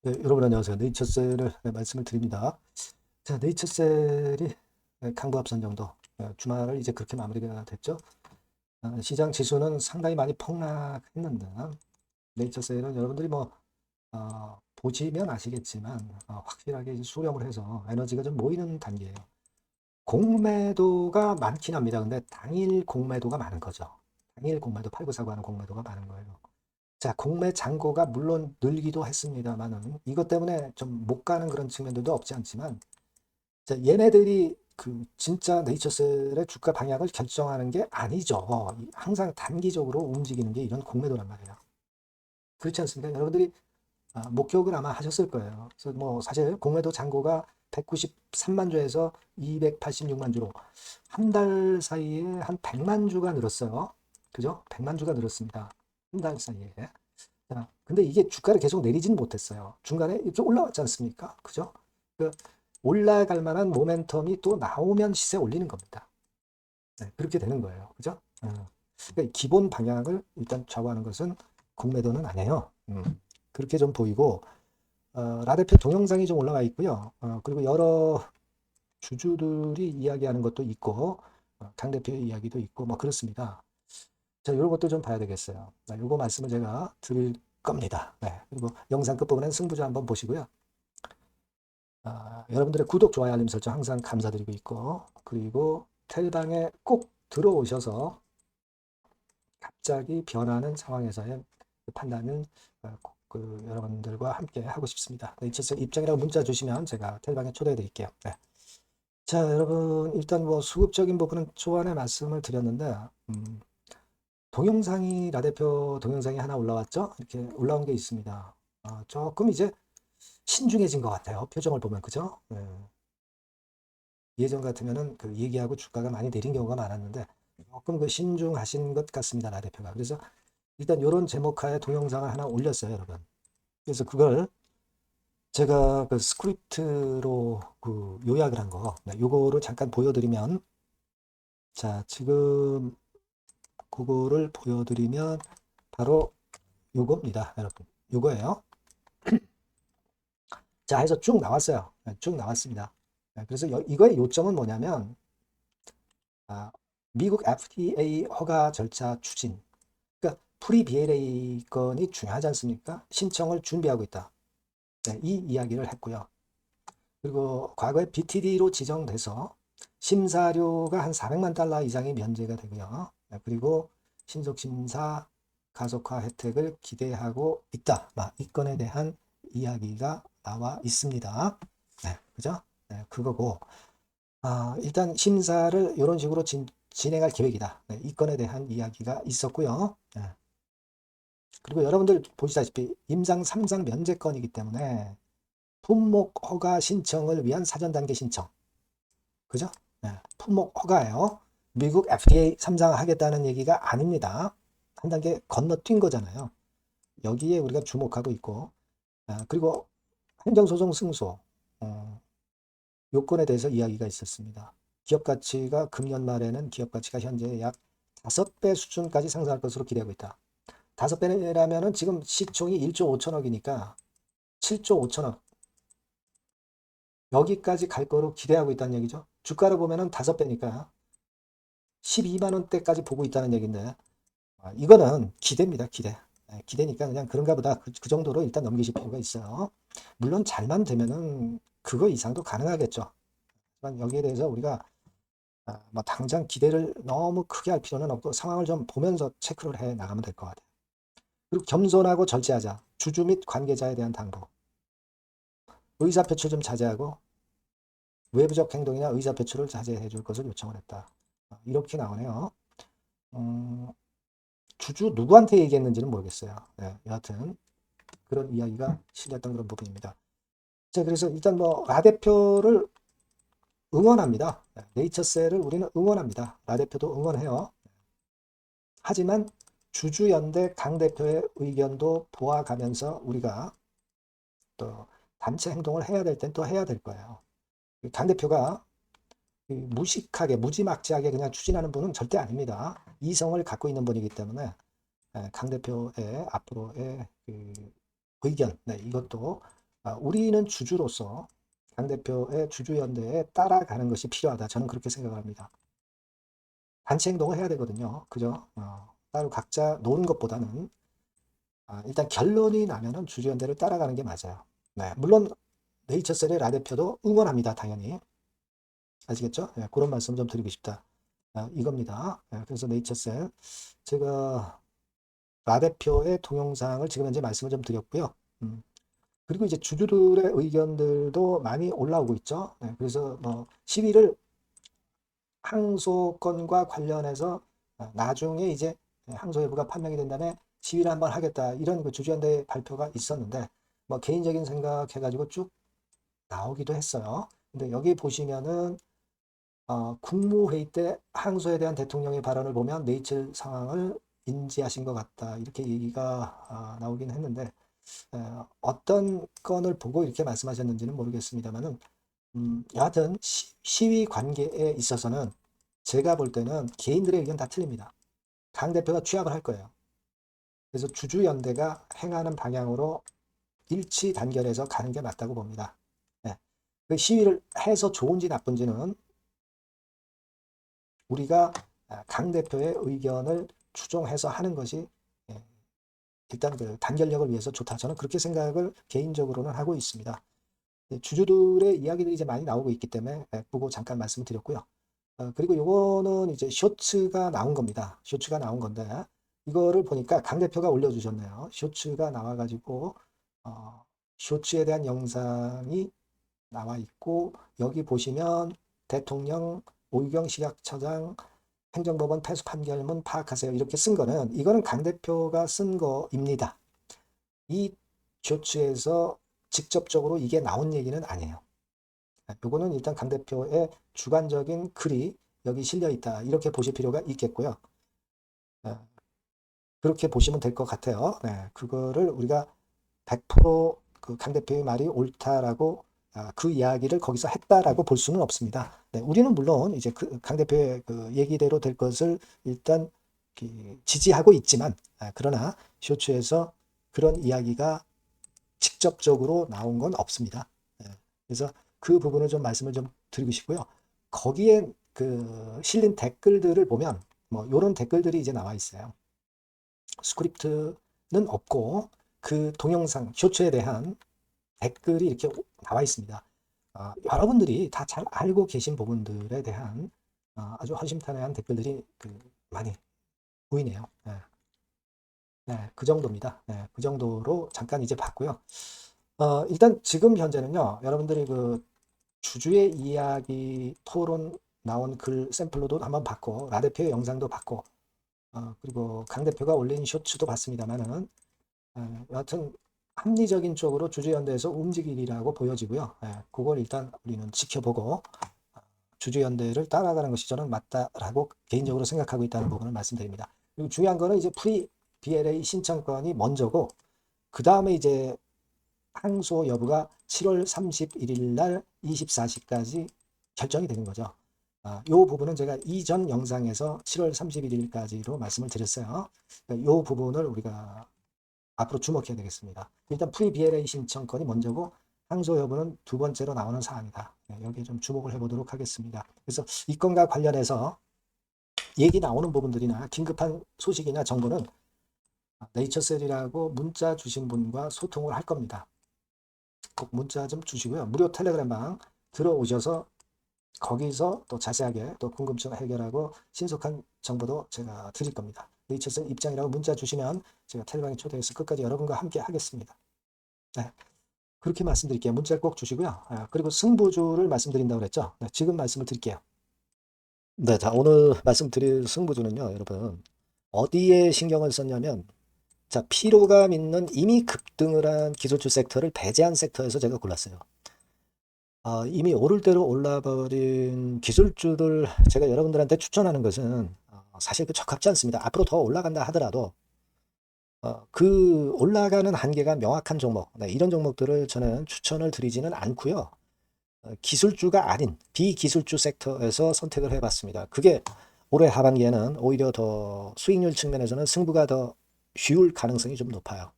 네, 여러분 안녕하세요. 네이처셀을 말씀을 드립니다. 자, 네이처셀이 강보합선 정도 주말을 이제 그렇게 마무리가 됐죠. 시장 지수는 상당히 많이 폭락했는데 네이처셀은 여러분들이 뭐 보시면 아시겠지만 확실하게 이제 수렴을 해서 에너지가 좀 모이는 단계예요. 공매도가 많긴 합니다. 근데 당일 공매도가 많은 거죠. 당일 공매도 팔고 사고 하는 공매도가 많은 거예요. 자, 공매 잔고가 물론 늘기도 했습니다만은 이것 때문에 좀 못 가는 그런 측면들도 없지 않지만 자, 얘네들이 그 진짜 네이처셀의 주가 방향을 결정하는 게 아니죠. 항상 단기적으로 움직이는 게 이런 공매도란 말이에요. 그렇지 않습니까? 여러분들이 목격을 아마 하셨을 거예요. 그래서 뭐 사실 공매도 잔고가 193만 주에서 286만 주로 한 달 사이에 한 100만 주가 늘었어요. 그죠? 100만 주가 늘었습니다. 한 달 사이에. 자, 근데 이게 주가를 계속 내리지는 못했어요. 중간에 이렇게 올라왔지 않습니까? 그죠? 그 올라갈 만한 모멘텀이 또 나오면 시세 올리는 겁니다. 네, 그렇게 되는 거예요. 그죠? 그러니까 기본 방향을 일단 좌우하는 것은 공매도는 아니에요. 그렇게 좀 보이고, 라대표 동영상이 좀 올라가 있고요. 그리고 여러 주주들이 이야기하는 것도 있고, 강 대표의 이야기도 있고, 뭐 그렇습니다. 자, 이런 것도 좀 봐야 되겠어요. 요거 말씀을 제가 드릴 겁니다. 네. 그리고 영상 끝부분엔 승부조 한번 보시고요. 여러분들의 구독, 좋아요, 알림 설정 항상 감사드리고 있고, 그리고 텔방에 꼭 들어오셔서 갑자기 변하는 상황에서의 판단을 꼭그 여러분들과 함께 하고 싶습니다. 네, 입장이라고 문자 주시면 제가 텔방에 초대해 드릴게요. 네. 자, 여러분, 일단 뭐 수급적인 부분은 초반에 말씀을 드렸는데, 동영상이, 라 대표 동영상이 하나 올라왔죠? 이렇게 올라온 게 있습니다. 조금 이제 신중해진 것 같아요. 표정을 보면, 그죠? 네. 예전 같으면은 그 얘기하고 주가가 많이 내린 경우가 많았는데, 조금 그 신중하신 것 같습니다. 라 대표가. 그래서 일단 이런 제목하에 동영상을 하나 올렸어요, 여러분. 그래서 그걸 제가 그 스크립트로 그 요약을 한 거, 네, 요거를 잠깐 보여드리면, 자, 지금 그거를 보여드리면 바로 요겁니다, 여러분. 요거예요. 자, 해서 쭉 나왔어요. 네, 쭉 나왔습니다. 네, 그래서 이거의 요점은 뭐냐면, 아, 미국 FDA 허가 절차 추진. 그러니까 프리 BLA 건이 중요하지 않습니까? 신청을 준비하고 있다. 네, 이 이야기를 했고요. 그리고 과거에 BTD로 지정돼서 심사료가 한 400만 달러 이상이 면제가 되고요. 네, 그리고 신속 심사 가속화 혜택을 기대하고 있다. 이 건에 대한 이야기가 나와 있습니다. 네, 그죠? 네, 그거고. 일단 심사를 이런 식으로 진행할 계획이다. 네, 이 건에 대한 이야기가 있었고요. 네. 그리고 여러분들 보시다시피 임상 3상 면제권이기 때문에 품목 허가 신청을 위한 사전 단계 신청. 그죠? 네, 품목 허가예요. 미국 FDA 3상 하겠다는 얘기가 아닙니다. 한 단계 건너뛴 거잖아요. 여기에 우리가 주목하고 있고, 그리고 행정소송 승소, 요건에 대해서 이야기가 있었습니다. 기업 가치가 금년 말에는 기업 가치가 현재 약 5배 수준까지 상승할 것으로 기대하고 있다. 5배라면은 지금 시총이 1조 5천억이니까 7조 5천억. 여기까지 갈 거로 기대하고 있다는 얘기죠. 주가를 보면은 5배니까 12만 원대까지 보고 있다는 얘기인데, 이거는 기대입니다, 기대. 기대니까 그냥 그런가 보다. 그 정도로 일단 넘기실 필요가 있어요. 물론 잘만 되면은 그거 이상도 가능하겠죠. 하지만 여기에 대해서 우리가 뭐 당장 기대를 너무 크게 할 필요는 없고 상황을 좀 보면서 체크를 해 나가면 될 것 같아요. 그리고 겸손하고 절제하자. 주주 및 관계자에 대한 당부. 의사표출 좀 자제하고 외부적 행동이나 의사표출을 자제해 줄 것을 요청을 했다. 이렇게 나오네요. 음, 주주 누구한테 얘기했는지는 모르겠어요. 네, 여하튼 그런 이야기가 실렸던 그런 부분입니다. 자, 그래서 일단 뭐 라 대표를 응원합니다. 네, 네이처셀을 우리는 응원합니다. 라 대표도 응원해요. 하지만 주주연대 강 대표의 의견도 보아가면서 우리가 또 단체 행동을 해야 될 땐 또 해야 될 거예요. 강 대표가 무식하게 무지막지하게 그냥 추진하는 분은 절대 아닙니다. 이성을 갖고 있는 분이기 때문에 강 대표의 앞으로의 그 의견, 네, 이것도 우리는 주주로서 강 대표의 주주연대에 따라가는 것이 필요하다. 저는 그렇게 생각을 합니다. 단체 행동을 해야 되거든요. 그죠? 따로 각자 노는 것보다는 일단 결론이 나면은 주주연대를 따라가는 게 맞아요. 네, 물론 네이처셀의 라 대표도 응원합니다. 당연히. 아시겠죠? 네, 그런 말씀 좀 드리고 싶다. 이겁니다. 네, 그래서 네이처셀 제가 라 대표의 동영상을 지금 현재 말씀을 좀 드렸고요. 그리고 이제 주주들의 의견들도 많이 올라오고 있죠. 네, 그래서 뭐 시위를 항소권과 관련해서 나중에 이제 항소 여부가 판명이 된 다음에 시위를 한번 하겠다 이런 그 주주연대 발표가 있었는데 뭐 개인적인 생각해가지고 쭉 나오기도 했어요. 근데 여기 보시면은 국무회의 때 항소에 대한 대통령의 발언을 보면 내이칠 상황을 인지하신 것 같다 이렇게 얘기가 나오긴 했는데 어떤 건을 보고 이렇게 말씀하셨는지는 모르겠습니다만은 여하튼 시위 관계에 있어서는 제가 볼 때는 개인들의 의견 다 틀립니다. 강 대표가 취합을 할 거예요. 그래서 주주연대가 행하는 방향으로 일치 단결해서 가는 게 맞다고 봅니다. 네. 그 시위를 해서 좋은지 나쁜지는 우리가 강 대표의 의견을 추종해서 하는 것이 예, 일단 그 단결력을 위해서 좋다. 저는 그렇게 생각을 개인적으로는 하고 있습니다. 주주들의 이야기들이 이제 많이 나오고 있기 때문에 보고 잠깐 말씀드렸고요. 그리고 요거는 이제 쇼츠가 나온 겁니다. 쇼츠가 나온 건데 이거를 보니까 강 대표가 올려주셨네요. 쇼츠가 나와가지고 쇼츠에 대한 영상이 나와 있고 여기 보시면 대통령 오유경 식약처장 행정법원 패소 판결문 파악하세요. 이렇게 쓴 거는 이거는 강 대표가 쓴 거입니다. 이 쇼츠에서 직접적으로 이게 나온 얘기는 아니에요. 요거는 일단 강 대표의 주관적인 글이 여기 실려 있다. 이렇게 보실 필요가 있겠고요. 그렇게 보시면 될 것 같아요. 네, 그거를 우리가 100%그 강 대표의 말이 옳다라고 그 이야기를 거기서 했다라고 볼 수는 없습니다. 네, 우리는 물론 이제 그 강 대표의 그 얘기대로 될 것을 일단 지지하고 있지만 그러나 쇼츠에서 그런 이야기가 직접적으로 나온 건 없습니다. 네, 그래서 그 부분을 좀 말씀을 좀 드리고 싶고요. 거기에 그 실린 댓글들을 보면 뭐 이런 댓글들이 이제 나와 있어요. 스크립트는 없고 그 동영상 쇼츠에 대한 댓글이 이렇게 나와 있습니다. 여러분들이 다 잘 알고 계신 부분들에 대한 아주 허심탄회한 댓글들이 많이 보이네요. 네. 네, 그 정도입니다. 네, 그 정도로 잠깐 이제 봤고요. 일단 지금 현재는요, 여러분들이 그 주주의 이야기 토론 나온 글 샘플로도 한번 봤고, 라 대표의 영상도 봤고, 그리고 강 대표가 올린 쇼츠도 봤습니다만은, 여하튼 합리적인 쪽으로 주주연대에서 움직이리라고 보여지고요. 그걸 일단 우리는 지켜보고 주주연대를 따라가는 것이 저는 맞다라고 개인적으로 생각하고 있다는 부분을 말씀드립니다. 그리고 중요한 거는 이제 프리 BLA 신청권이 먼저고 그 다음에 이제 항소 여부가 7월 31일 날 24시까지 결정이 되는 거죠. 이 부분은 제가 이전 영상에서 7월 31일까지로 말씀을 드렸어요. 이 부분을 우리가 앞으로 주목해야 되겠습니다. 일단 프리 BLA 신청권이 먼저고 항소 여부는 두 번째로 나오는 사항이다. 여기에 좀 주목을 해보도록 하겠습니다. 그래서 이 건과 관련해서 얘기 나오는 부분들이나 긴급한 소식이나 정보는 네이처셀이라고 문자 주신 분과 소통을 할 겁니다. 꼭 문자 좀 주시고요. 무료 텔레그램방 들어오셔서 거기서 또 자세하게 또 궁금증 해결하고 신속한 정보도 제가 드릴 겁니다. 네이처셀 입장이라고 문자 주시면 제가 텔레그램에 초대해서 끝까지 여러분과 함께 하겠습니다. 네, 그렇게 말씀드릴게요. 문자 꼭 주시고요. 그리고 승부주를 말씀드린다고 그랬죠. 네, 지금 말씀을 드릴게요. 네, 자, 오늘 말씀드릴 승부주는요, 여러분. 어디에 신경을 썼냐면, 자, 피로감 있는 이미 급등을 한 기술주 섹터를 배제한 섹터에서 제가 골랐어요. 이미 오를 대로 올라버린 기술주들 제가 여러분들한테 추천하는 것은 사실 그 적합지 않습니다. 앞으로 더 올라간다 하더라도 그 올라가는 한계가 명확한 종목, 네, 이런 종목들을 저는 추천을 드리지는 않고요. 기술주가 아닌 비기술주 섹터에서 선택을 해봤습니다. 그게 올해 하반기에는 오히려 더 수익률 측면에서는 승부가 더 쉬울 가능성이 좀 높아요.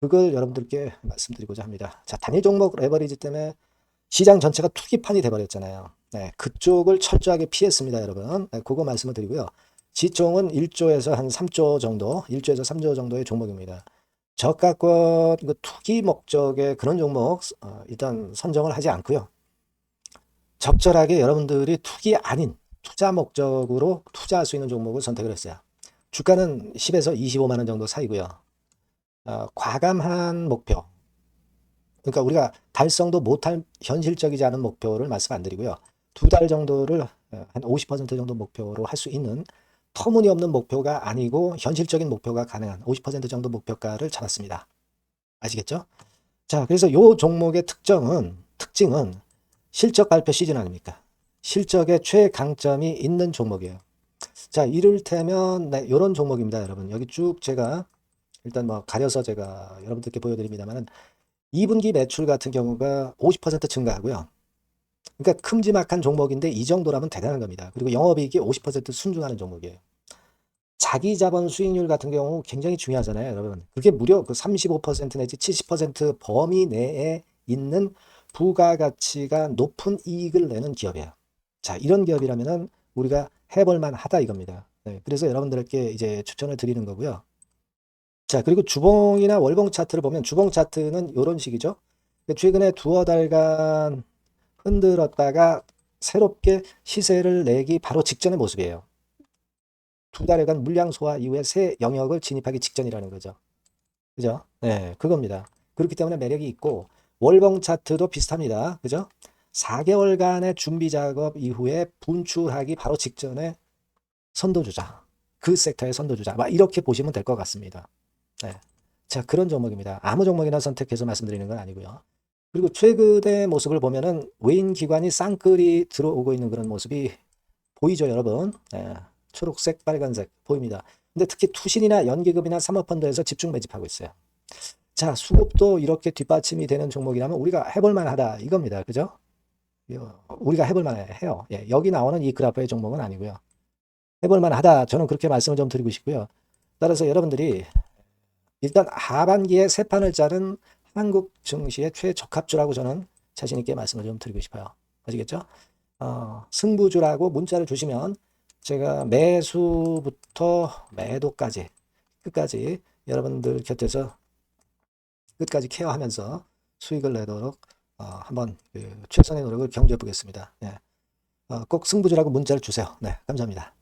그걸 여러분들께 말씀드리고자 합니다. 자, 단일 종목 레버리지 때문에 시장 전체가 투기판이 돼버렸잖아요. 네, 그쪽을 철저하게 피했습니다, 여러분. 네, 그거 말씀을 드리고요. 지총은 1조에서 한 3조 정도, 1조에서 3조 정도의 종목입니다. 저가권 투기 목적의 그런 종목 일단 선정을 하지 않고요. 적절하게 여러분들이 투기 아닌 투자 목적으로 투자할 수 있는 종목을 선택을 했어요. 주가는 10에서 25만 원 정도 사이고요. 과감한 목표, 그러니까 우리가 달성도 못할 현실적이지 않은 목표를 말씀 안 드리고요. 2달 정도를 한 50% 정도 목표로 할 수 있는 터무니없는 목표가 아니고 현실적인 목표가 가능한 50% 정도 목표가를 잡았습니다. 아시겠죠? 자, 그래서 요 종목의 특징은 실적 발표 시즌 아닙니까? 실적의 최강점이 있는 종목이에요. 자, 이를테면 네, 이런 종목입니다, 여러분. 여기 쭉 제가 일단 뭐 가려서 제가 여러분들께 보여드립니다만은 2분기 매출 같은 경우가 50% 증가하고요. 그러니까 큼지막한 종목인데 이 정도라면 대단한 겁니다. 그리고 영업이익이 50% 순증하는 종목이에요. 자기 자본 수익률 같은 경우 굉장히 중요하잖아요, 여러분. 그게 무려 그 35% 내지 70% 범위 내에 있는 부가가치가 높은 이익을 내는 기업이에요. 자, 이런 기업이라면은 우리가 해볼 만하다 이겁니다. 네, 그래서 여러분들께 이제 추천을 드리는 거고요. 자, 그리고 주봉이나 월봉 차트를 보면 주봉 차트는 이런 식이죠. 최근에 두어 달간 흔들었다가 새롭게 시세를 내기 바로 직전의 모습이에요. 2달여간 물량 소화 이후에 새 영역을 진입하기 직전이라는 거죠. 그죠? 네, 그겁니다. 그렇기 때문에 매력이 있고 월봉 차트도 비슷합니다. 그죠? 4개월간의 준비 작업 이후에 분출하기 바로 직전에 선도주자. 그 섹터의 선도주자. 막 이렇게 보시면 될 것 같습니다. 네. 자, 그런 종목입니다. 아무 종목이나 선택해서 말씀드리는 건 아니고요. 그리고 최근의 모습을 보면은 외인 기관이 쌍끌이 들어오고 있는 그런 모습이 보이죠, 여러분? 네. 초록색, 빨간색 보입니다. 근데 특히 투신이나 연기금이나 사모펀드에서 집중 매집하고 있어요. 자, 수급도 이렇게 뒷받침이 되는 종목이라면 우리가 해볼 만하다 이겁니다. 그죠? 우리가 해볼 만해요. 예, 여기 나오는 이 그래프의 종목은 아니고요. 해볼 만하다. 저는 그렇게 말씀을 좀 드리고 싶고요. 따라서 여러분들이 일단 하반기에 새 판을 짜는 한국 증시의 최적합주라고 저는 자신 있게 말씀을 좀 드리고 싶어요. 아시겠죠? 승부주라고 문자를 주시면 제가 매수부터 매도까지 끝까지 여러분들 곁에서 끝까지 케어하면서 수익을 내도록 한번 최선의 노력을 경주해 보겠습니다. 네. 꼭 승부주라고 문자를 주세요. 네, 감사합니다.